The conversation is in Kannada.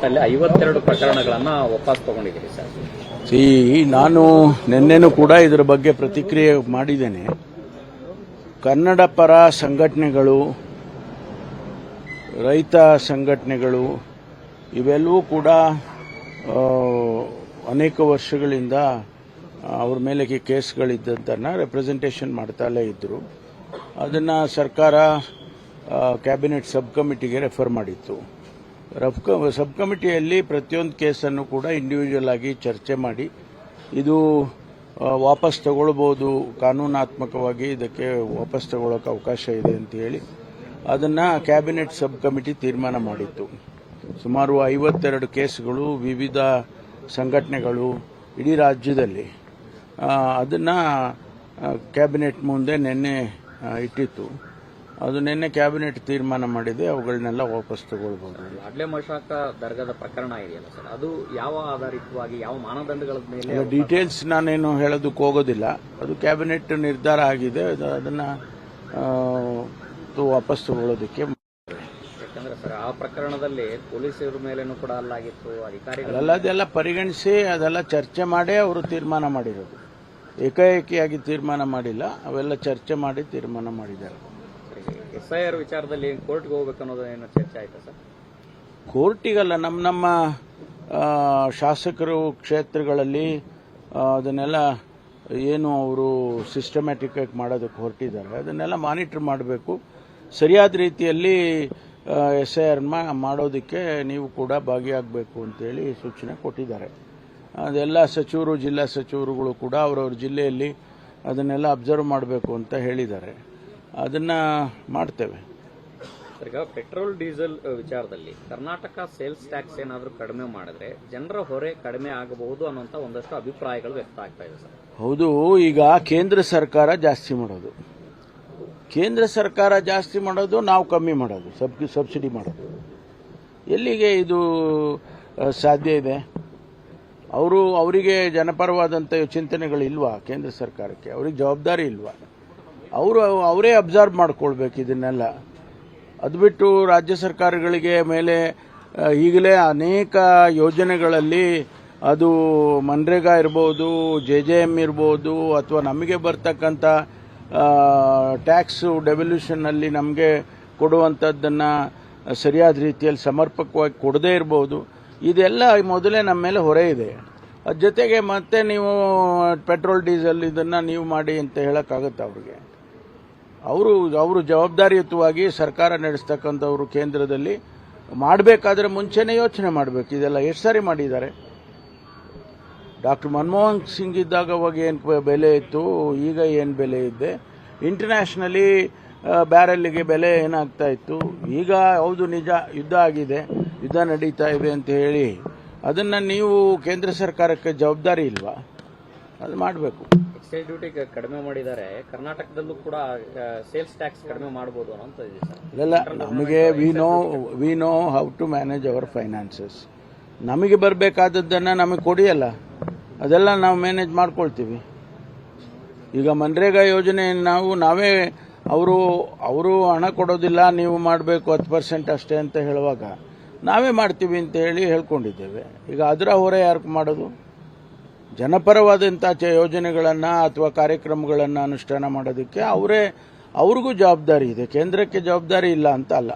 ಹೈಕೋರ್ಟ್ನಲ್ಲಿ 52 ಪ್ರಕರಣಗಳನ್ನು ವಾಪಸ್ ತಗೊಂಡಿದ್ದೀರಿ ಸರ್. ನಾನು ನಿನ್ನೆನೂ ಕೂಡ ಇದರ ಬಗ್ಗೆ ಪ್ರತಿಕ್ರಿಯೆ ಮಾಡಿದ್ದೇನೆ. ಕನ್ನಡ ಪರ ಸಂಘಟನೆಗಳು, ರೈತ ಸಂಘಟನೆಗಳು ಇವೆಲ್ಲವೂ ಕೂಡ ಅನೇಕ ವರ್ಷಗಳಿಂದ ಅವ್ರ ಮೇಲೆ ಕೇಸ್ಗಳಿದ್ದಂತನ್ನ ರೆಪ್ರೆಸೆಂಟೇಷನ್ ಮಾಡ್ತಾಲೇ ಇದ್ದರು. ಅದನ್ನು ಸರ್ಕಾರ ಕ್ಯಾಬಿನೆಟ್ ಸಬ್ ಕಮಿಟಿಗೆ ರೆಫರ್ ಮಾಡಿತ್ತು. ಸಬ್ ಕಮಿಟಿಯಲ್ಲಿ ಪ್ರತಿಯೊಂದು ಕೇಸನ್ನು ಕೂಡ ಇಂಡಿವಿಜುವಲ್ ಆಗಿ ಚರ್ಚೆ ಮಾಡಿ ಇದು ವಾಪಸ್ ತಗೊಳ್ಬೋದು, ಕಾನೂನಾತ್ಮಕವಾಗಿ ಇದಕ್ಕೆ ವಾಪಸ್ ತಗೊಳ್ಳೋಕೆ ಅವಕಾಶ ಇದೆ ಅಂತ ಹೇಳಿ ಅದನ್ನು ಕ್ಯಾಬಿನೆಟ್ ಸಬ್ ಕಮಿಟಿ ತೀರ್ಮಾನ ಮಾಡಿತ್ತು. ಸುಮಾರು 52 ಕೇಸ್ಗಳು ವಿವಿಧ ಸಂಘಟನೆಗಳು ಇಡೀ ರಾಜ್ಯದಲ್ಲಿ ಅದನ್ನು ಕ್ಯಾಬಿನೆಟ್ ಮುಂದೆ ನಿನ್ನೆ ಇಟ್ಟಿತ್ತು. ಅದು ನಿನ್ನೆ ಕ್ಯಾಬಿನೆಟ್ ತೀರ್ಮಾನ ಮಾಡಿದೆ, ಅವುಗಳನ್ನೆಲ್ಲ ವಾಪಸ್ ತಗೊಳ್ಬಹುದು. ಲಾಡ್ಲೆ ಮಶಾಕ ದರ್ಗಾದ ಪ್ರಕರಣ ಇದೆಯಲ್ಲ ಸರ್, ಅದು ಯಾವ ಆಧಾರಿತವಾಗಿ ಯಾವ ಮಾನದಂಡಗಳ ಮೇಲೆ? ಡೀಟೇಲ್ಸ್ ನಾನೇನು ಹೇಳೋದಕ್ಕೆ ಹೋಗೋದಿಲ್ಲ. ಅದು ಕ್ಯಾಬಿನೆಟ್ ನಿರ್ಧಾರ ಆಗಿದೆ, ಅದನ್ನು ವಾಪಸ್ ತಗೊಳ್ಳೋದಕ್ಕೆ. ಯಾಕಂದ್ರೆ ಸರ್ ಆ ಪ್ರಕರಣದಲ್ಲಿ ಪೊಲೀಸರ ಮೇಲೇನೂ ಕೂಡ ಅಲ್ಲಾಗಿತ್ತು, ಅಧಿಕಾರಿಗಳು ಅದೆಲ್ಲ ಪರಿಗಣಿಸಿ ಅದೆಲ್ಲ ಚರ್ಚೆ ಮಾಡೇ ಅವರು ತೀರ್ಮಾನ ಮಾಡಿರೋದು. ಏಕಾಏಕಿಯಾಗಿ ತೀರ್ಮಾನ ಮಾಡಿಲ್ಲ, ಅವೆಲ್ಲ ಚರ್ಚೆ ಮಾಡಿ ತೀರ್ಮಾನ ಮಾಡಿದ್ದಾರೆ. SIR ವಿಚಾರದಲ್ಲಿ ಕೋರ್ಟ್ಗೆ ಹೋಗ್ಬೇಕು ಅನ್ನೋದು ಏನು ಚರ್ಚೆ ಆಯ್ತಾ ಸರ್? ಕೋರ್ಟಿಗಲ್ಲ, ನಮ್ಮ ಶಾಸಕರು ಕ್ಷೇತ್ರಗಳಲ್ಲಿ ಅದನ್ನೆಲ್ಲ ಏನು ಅವರು ಸಿಸ್ಟಮ್ಯಾಟಿಕ್ ಆಗಿ ಮಾಡೋದಕ್ಕೆ ಹೊರಟಿದ್ದಾರೆ, ಅದನ್ನೆಲ್ಲ ಮಾನಿಟರ್ ಮಾಡಬೇಕು. ಸರಿಯಾದ ರೀತಿಯಲ್ಲಿ SIR ಮಾಡೋದಕ್ಕೆ ನೀವು ಕೂಡ ಭಾಗಿಯಾಗಬೇಕು ಅಂತೇಳಿ ಸೂಚನೆ ಕೊಟ್ಟಿದ್ದಾರೆ. ಅದೆಲ್ಲ ಸಚಿವರು, ಜಿಲ್ಲಾ ಸಚಿವರುಗಳು ಕೂಡ ಅವರವ್ರ ಜಿಲ್ಲೆಯಲ್ಲಿ ಅದನ್ನೆಲ್ಲ ಅಬ್ಸರ್ವ್ ಮಾಡಬೇಕು ಅಂತ ಹೇಳಿದ್ದಾರೆ. ಅದನ್ನು ಮಾಡ್ತೇವೆ. ಈಗ ಪೆಟ್ರೋಲ್ ಡೀಸೆಲ್ ವಿಚಾರದಲ್ಲಿ ಕರ್ನಾಟಕ ಸೇಲ್ಸ್ ಟ್ಯಾಕ್ಸ್ ಏನಾದರೂ ಕಡಿಮೆ ಮಾಡಿದ್ರೆ ಜನರ ಹೊರೆ ಕಡಿಮೆ ಆಗಬಹುದು ಅನ್ನೋಂಥ ಒಂದಷ್ಟು ಅಭಿಪ್ರಾಯಗಳು ವ್ಯಕ್ತ ಆಗ್ತಾ ಇದೆ ಸರ್. ಹೌದು, ಈಗ ಕೇಂದ್ರ ಸರ್ಕಾರ ಜಾಸ್ತಿ ಮಾಡೋದು, ಕೇಂದ್ರ ಸರ್ಕಾರ ಜಾಸ್ತಿ ಮಾಡೋದು, ನಾವು ಕಮ್ಮಿ ಮಾಡೋದು, ಸಬ್ಸಿಡಿ ಮಾಡೋದು. ಎಲ್ಲಿಗೆ ಇದು ಸಾಧ್ಯ ಇದೆ? ಅವರಿಗೆ ಜನಪರವಾದಂಥ ಚಿಂತನೆಗಳಿಲ್ವಾ? ಕೇಂದ್ರ ಸರ್ಕಾರಕ್ಕೆ ಅವ್ರಿಗೆ ಜವಾಬ್ದಾರಿ ಇಲ್ವಾ? ಅವರೇ ಅಬ್ಸರ್ವ್ ಮಾಡ್ಕೊಳ್ಬೇಕು ಇದನ್ನೆಲ್ಲ. ಅದು ಬಿಟ್ಟು ರಾಜ್ಯ ಸರ್ಕಾರಗಳಿಗೆ ಮೇಲೆ ಈಗಲೇ ಅನೇಕ ಯೋಜನೆಗಳಲ್ಲಿ ಅದು ಮನ್ರೇಗಾ ಇರ್ಬೋದು, JJM ಇರ್ಬೋದು, ಅಥವಾ ನಮಗೆ ಬರ್ತಕ್ಕಂಥ ಟ್ಯಾಕ್ಸು ಡೆವಲ್ಯೂಷನ್ನಲ್ಲಿ ನಮಗೆ ಕೊಡುವಂಥದ್ದನ್ನು ಸರಿಯಾದ ರೀತಿಯಲ್ಲಿ ಸಮರ್ಪಕವಾಗಿ ಕೊಡದೇ ಇರ್ಬೋದು. ಇದೆಲ್ಲ ಮೊದಲೇ ನಮ್ಮ ಮೇಲೆ ಹೊರೆ ಇದೆ. ಅದ್ರ ಜೊತೆಗೆ ಮತ್ತೆ ನೀವು ಪೆಟ್ರೋಲ್ ಡೀಸೆಲ್ ಇದನ್ನು ನೀವು ಮಾಡಿ ಅಂತ ಹೇಳೋಕ್ಕಾಗತ್ತೆ ಅವ್ರಿಗೆ? ಅವರು ಜವಾಬ್ದಾರಿಯುತವಾಗಿ ಸರ್ಕಾರ ನಡೆಸ್ತಕ್ಕಂಥವ್ರು ಕೇಂದ್ರದಲ್ಲಿ ಮಾಡಬೇಕಾದ್ರೆ ಮುಂಚೆನೇ ಯೋಚನೆ ಮಾಡಬೇಕು. ಇದೆಲ್ಲ ಎಷ್ಟು ಸಾರಿ ಮಾಡಿದ್ದಾರೆ. ಡಾಕ್ಟರ್ ಮನಮೋಹನ್ ಸಿಂಗ್ ಇದ್ದಾಗ ಅವಾಗ ಏನು ಬೆಲೆ ಇತ್ತು, ಈಗ ಏನು ಬೆಲೆ ಇದೆ, ಇಂಟರ್ನ್ಯಾಷನಲಿ ಬ್ಯಾರೆಲ್ಗೆ ಬೆಲೆ ಏನಾಗ್ತಾ ಇತ್ತು, ಈಗ ಹೌದು ನಿಜ ಯುದ್ಧ ಆಗಿದೆ, ಯುದ್ಧ ನಡೀತಾ ಇದೆ ಅಂತ ಹೇಳಿ ಅದನ್ನು ನೀವು ಕೇಂದ್ರ ಸರ್ಕಾರಕ್ಕೆ ಜವಾಬ್ದಾರಿ ಇಲ್ವಾ? ಅದು ಮಾಡಬೇಕು. ಎಕ್ಸೈಸ್ ಡ್ಯೂಟಿ ಕಡಿಮೆ ಮಾಡಿದ್ದಾರೆ, ಕರ್ನಾಟಕದಲ್ಲೂ ಕೂಡ ಸೇಲ್ಸ್ ಟ್ಯಾಕ್ಸ್ ಕಡಿಮೆ ಮಾಡಬಹುದು ಅಂತ ಇದೆ ಸರ್. ಇಲ್ಲ, ನಮಗೆ we know how to manage our finances. ನಮಗೆ ಬರಬೇಕಾದದ್ದನ್ನು ನಮಗೆ ಕೊಡಿಯಲ್ಲ, ಅದೆಲ್ಲ ನಾವು ಮ್ಯಾನೇಜ್ ಮಾಡ್ಕೊಳ್ತೀವಿ. ಈಗ ಮನ್ರೇಗಾ ಯೋಜನೆ ನಾವೇ ಅವರು ಹಣ ಕೊಡೋದಿಲ್ಲ, ನೀವು ಮಾಡಬೇಕು 10% ಅಷ್ಟೇ ಅಂತ ಹೇಳುವಾಗ ನಾವೇ ಮಾಡ್ತೀವಿ ಅಂತ ಹೇಳಿ ಹೇಳ್ಕೊಂಡಿದ್ದೇವೆ. ಈಗ ಅದರ ಹೊರೆ ಯಾರು ಮಾಡೋದು? ಜನಪರವಾದಂಥ ಯೋಜನೆಗಳನ್ನು ಅಥವಾ ಕಾರ್ಯಕ್ರಮಗಳನ್ನು ಅನುಷ್ಠಾನ ಮಾಡೋದಕ್ಕೆ ಅವ್ರಿಗೂ ಜವಾಬ್ದಾರಿ ಇದೆ, ಕೇಂದ್ರಕ್ಕೆ ಜವಾಬ್ದಾರಿ ಇಲ್ಲ ಅಂತ ಅಲ್ಲ.